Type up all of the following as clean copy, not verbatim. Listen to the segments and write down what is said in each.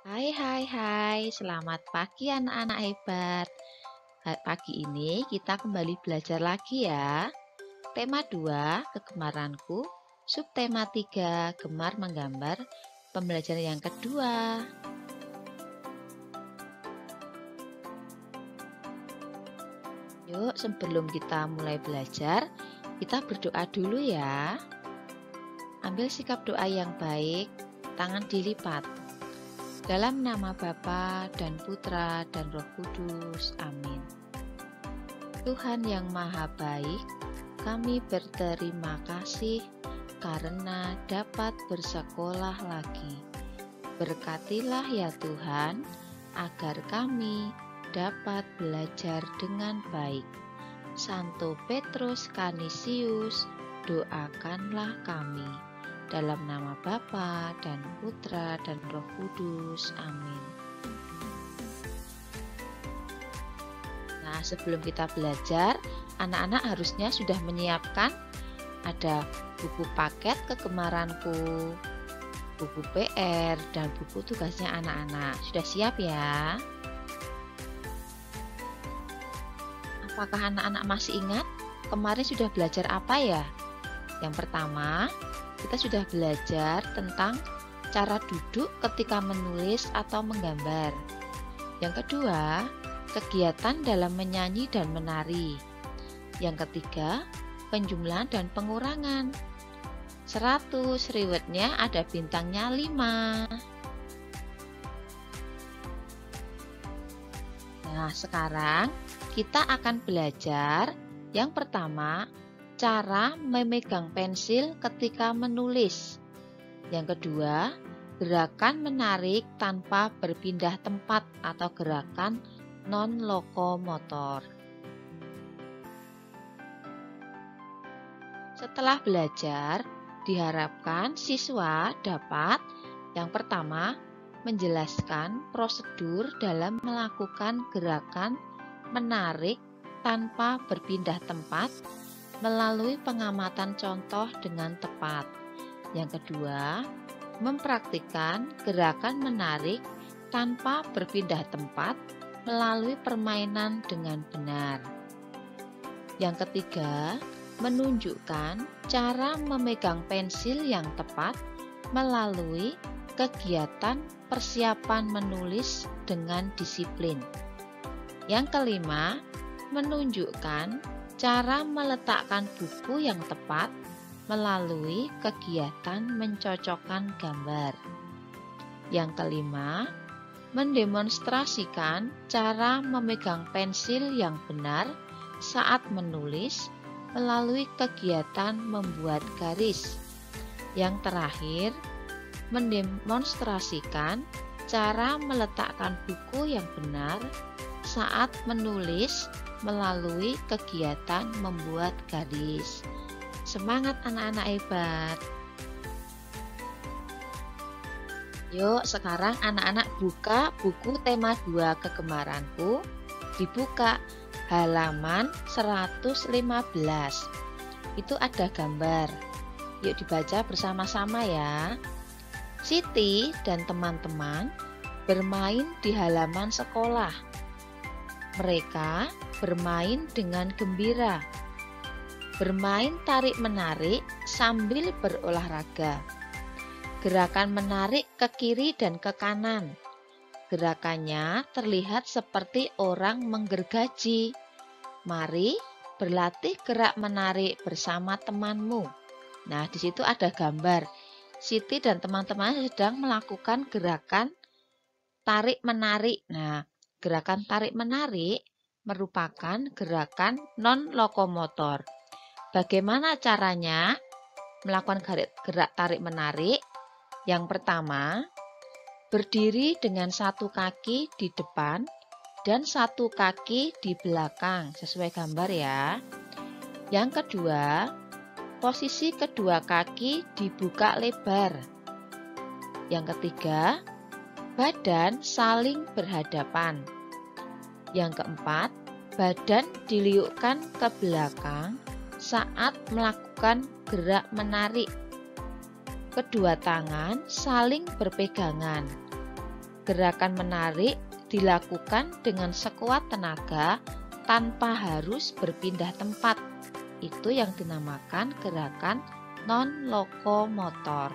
Hai, selamat pagi anak-anak hebat. Pagi ini kita kembali belajar lagi ya. Tema 2, kegemaranku. Subtema 3, gemar menggambar. Pembelajaran yang kedua. Yuk, sebelum kita mulai belajar, kita berdoa dulu ya. Ambil sikap doa yang baik, tangan dilipat. Dalam nama Bapa dan Putra dan Roh Kudus. Amin. Tuhan yang Maha Baik, kami berterima kasih karena dapat bersekolah lagi. Berkatilah ya Tuhan, agar kami dapat belajar dengan baik. Santo Petrus Canisius, doakanlah kami. Dalam nama Bapa dan Putra dan Roh Kudus. Amin. Nah, sebelum kita belajar, anak-anak harusnya sudah menyiapkan ada buku paket kegemaranku, buku PR, dan buku tugasnya anak-anak. Sudah siap ya? Apakah anak-anak masih ingat kemarin sudah belajar apa ya? Yang pertama, kita sudah belajar tentang cara duduk ketika menulis atau menggambar. Yang kedua, kegiatan dalam menyanyi dan menari. Yang ketiga, penjumlahan dan pengurangan. 100 riwetnya ada bintangnya 5. Nah, sekarang kita akan belajar yang pertama, cara memegang pensil ketika menulis. Yang kedua, gerakan menarik tanpa berpindah tempat atau gerakan non-lokomotor. Setelah belajar, diharapkan siswa dapat yang pertama, menjelaskan prosedur dalam melakukan gerakan menarik tanpa berpindah tempat melalui pengamatan contoh dengan tepat. Yang kedua, mempraktikkan gerakan menarik tanpa berpindah tempat melalui permainan dengan benar. Yang ketiga, menunjukkan cara memegang pensil yang tepat melalui kegiatan persiapan menulis dengan disiplin. Yang kelima, menunjukkan cara meletakkan buku yang tepat melalui kegiatan mencocokkan gambar. Yang kelima, mendemonstrasikan cara memegang pensil yang benar saat menulis melalui kegiatan membuat garis. Yang terakhir, mendemonstrasikan cara meletakkan buku yang benar saat menulis melalui kegiatan membuat garis. Semangat anak-anak hebat. Yuk, sekarang anak-anak buka buku tema 2 kegemaranku. Dibuka halaman 115. Itu ada gambar. Yuk dibaca bersama-sama ya. Siti dan teman-teman bermain di halaman sekolah. Mereka bermain dengan gembira, bermain tarik-menarik sambil berolahraga. Gerakan menarik ke kiri dan ke kanan. Gerakannya terlihat seperti orang menggergaji. Mari berlatih gerak menarik bersama temanmu. Nah, di situ ada gambar. Siti dan teman-teman sedang melakukan gerakan tarik-menarik. Nah, gerakan tarik-menarik merupakan gerakan non-lokomotor. Bagaimana caranya melakukan gerak tarik-menarik? Yang pertama, berdiri dengan satu kaki di depan dan satu kaki di belakang, sesuai gambar ya. Yang kedua, posisi kedua kaki dibuka lebar. Yang ketiga, badan saling berhadapan. Yang keempat, badan diliukkan ke belakang saat melakukan gerak menarik. Kedua tangan saling berpegangan. Gerakan menarik dilakukan dengan sekuat tenaga tanpa harus berpindah tempat. Itu yang dinamakan gerakan non-lokomotor.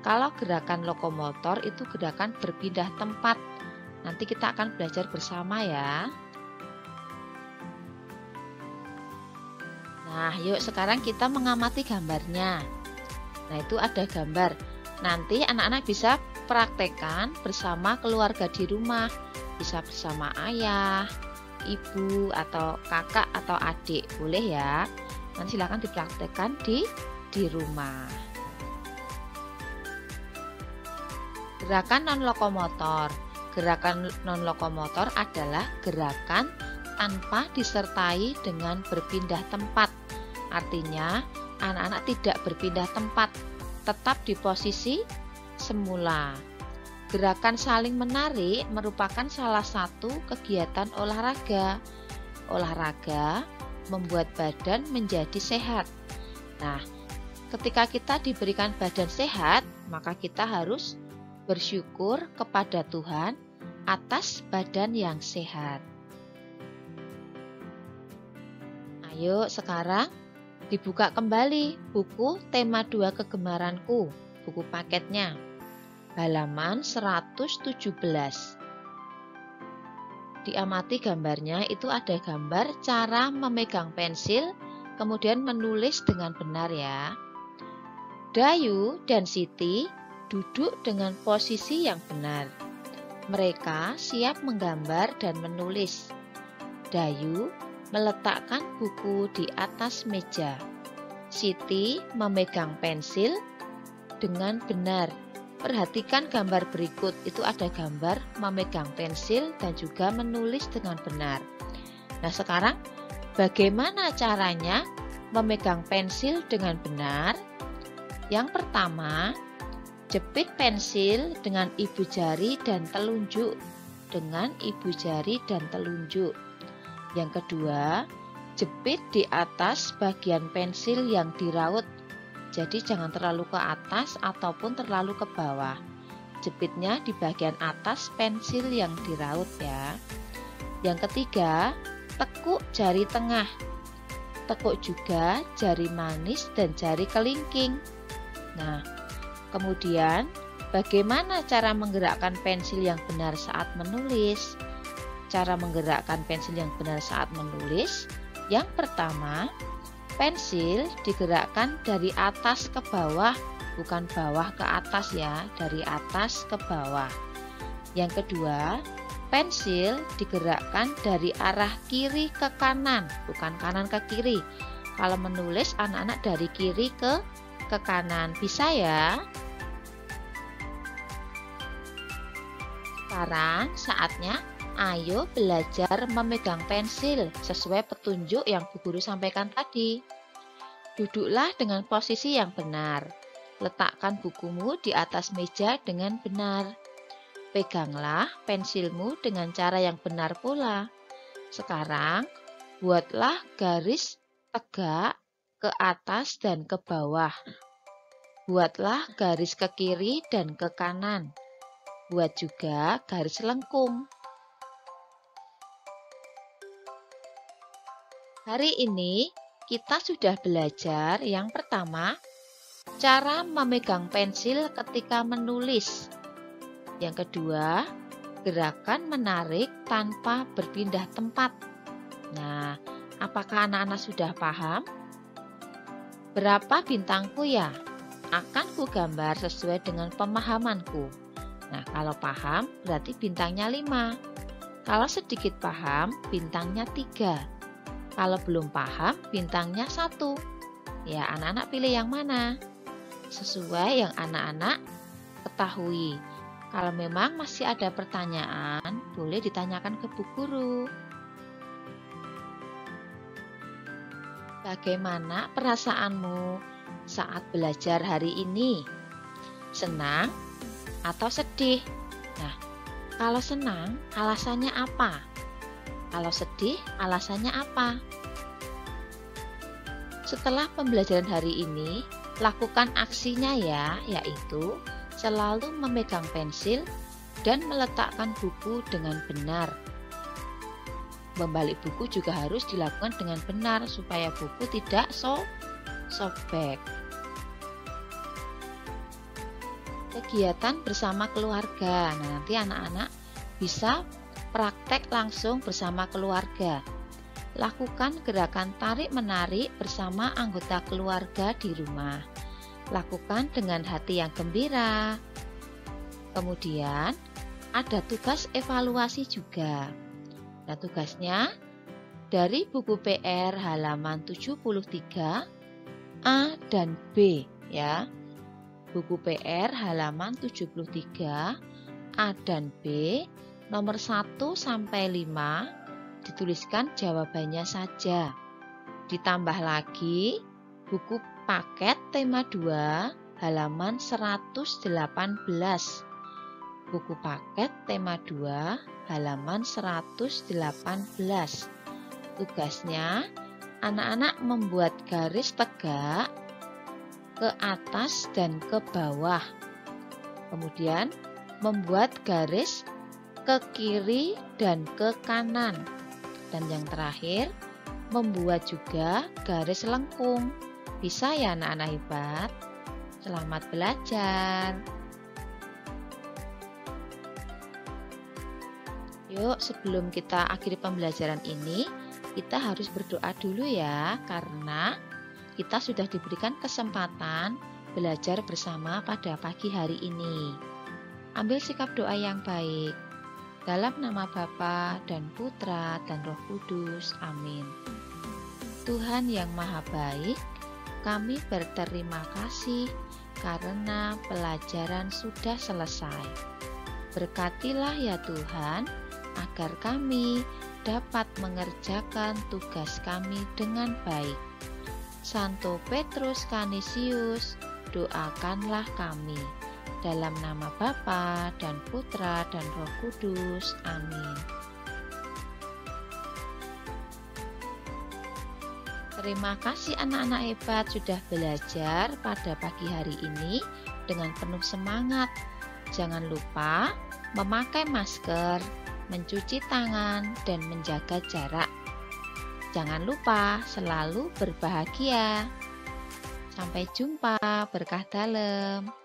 Kalau gerakan lokomotor itu gerakan berpindah tempat. Nanti kita akan belajar bersama ya. Nah, yuk sekarang kita mengamati gambarnya. Nah, itu ada gambar. Nanti anak-anak bisa praktekkan bersama keluarga di rumah. Bisa bersama ayah, ibu, atau kakak, atau adik. Boleh ya. Nanti silakan dipraktekkan di rumah. Gerakan non-lokomotor. Gerakan non-lokomotor adalah gerakan tanpa disertai dengan berpindah tempat. Artinya, anak-anak tidak berpindah tempat, tetap di posisi semula. Gerakan saling menarik merupakan salah satu kegiatan olahraga. Olahraga membuat badan menjadi sehat. Nah, ketika kita diberikan badan sehat, maka kita harus bersyukur kepada Tuhan atas badan yang sehat. Ayo sekarang dibuka kembali buku tema 2 kegemaranku, buku paketnya, halaman 117. Diamati gambarnya, itu ada gambar cara memegang pensil, kemudian menulis dengan benar ya. Dayu dan Siti duduk dengan posisi yang benar. Mereka siap menggambar dan menulis. Dayu meletakkan buku di atas meja. Siti memegang pensil dengan benar. Perhatikan gambar berikut, itu ada gambar memegang pensil dan juga menulis dengan benar. Nah, sekarang bagaimana caranya memegang pensil dengan benar? Yang pertama, jepit pensil dengan ibu jari dan telunjuk. Dengan ibu jari dan telunjuk. Yang kedua, jepit di atas bagian pensil yang diraut. Jadi jangan terlalu ke atas ataupun terlalu ke bawah. Jepitnya di bagian atas pensil yang diraut ya. Yang ketiga, tekuk jari tengah. Tekuk juga jari manis dan jari kelingking. Nah, kemudian bagaimana cara menggerakkan pensil yang benar saat menulis? Cara menggerakkan pensil yang benar saat menulis. Yang pertama, pensil digerakkan dari atas ke bawah, bukan bawah ke atas ya, dari atas ke bawah. Yang kedua, pensil digerakkan dari arah kiri ke kanan, bukan kanan ke kiri. Kalau menulis anak-anak dari kiri ke kanan, bisa ya? Sekarang saatnya ayo belajar memegang pensil sesuai petunjuk yang Bu Guru sampaikan tadi. Duduklah dengan posisi yang benar. Letakkan bukumu di atas meja dengan benar. Peganglah pensilmu dengan cara yang benar pula. Sekarang, buatlah garis tegak ke atas dan ke bawah. Buatlah garis ke kiri dan ke kanan. Buat juga garis lengkung. Hari ini kita sudah belajar yang pertama, cara memegang pensil ketika menulis. Yang kedua, gerakan menarik tanpa berpindah tempat. Nah, apakah anak-anak sudah paham? Berapa bintangku ya? Akan ku gambar sesuai dengan pemahamanku. Nah, kalau paham berarti bintangnya 5. Kalau sedikit paham, bintangnya 3. Kalau belum paham, bintangnya 1. Ya, anak-anak pilih yang mana? Sesuai yang anak-anak ketahui. Kalau memang masih ada pertanyaan, boleh ditanyakan ke Bu Guru. Bagaimana perasaanmu saat belajar hari ini? Senang atau sedih? Nah, kalau senang, alasannya apa? Kalau sedih, alasannya apa? Setelah pembelajaran hari ini, lakukan aksinya ya, yaitu selalu memegang pensil dan meletakkan buku dengan benar. Membalik buku juga harus dilakukan dengan benar supaya buku tidak sobek. Kegiatan bersama keluarga. Nah, nanti anak-anak bisa praktek langsung bersama keluarga. Lakukan gerakan tarik-menarik bersama anggota keluarga di rumah. Lakukan dengan hati yang gembira. Kemudian, ada tugas evaluasi juga. Nah, tugasnya dari buku PR halaman 73 A dan B ya. Buku PR halaman 73 A dan B nomor 1 sampai 5 dituliskan jawabannya saja. Ditambah lagi buku paket tema 2 halaman 118. Buku paket tema 2 halaman 118. Tugasnya anak-anak membuat garis tegak ke atas dan ke bawah. Kemudian membuat garis ke kiri dan ke kanan. Dan yang terakhir, membuat juga garis lengkung. Bisa ya anak-anak hebat? Selamat belajar. Yuk, sebelum kita akhiri pembelajaran ini, kita harus berdoa dulu ya, karena kita sudah diberikan kesempatan belajar bersama pada pagi hari ini. Ambil sikap doa yang baik. Dalam nama Bapa dan Putra dan Roh Kudus. Amin. Tuhan yang Maha Baik, kami berterima kasih karena pelajaran sudah selesai. Berkatilah ya Tuhan, agar kami dapat mengerjakan tugas kami dengan baik. Santo Petrus Canisius, doakanlah kami. Dalam nama Bapa dan Putra dan Roh Kudus. Amin. Terima kasih anak-anak hebat sudah belajar pada pagi hari ini dengan penuh semangat. Jangan lupa memakai masker, mencuci tangan, dan menjaga jarak. Jangan lupa selalu berbahagia. Sampai jumpa, berkah dalam.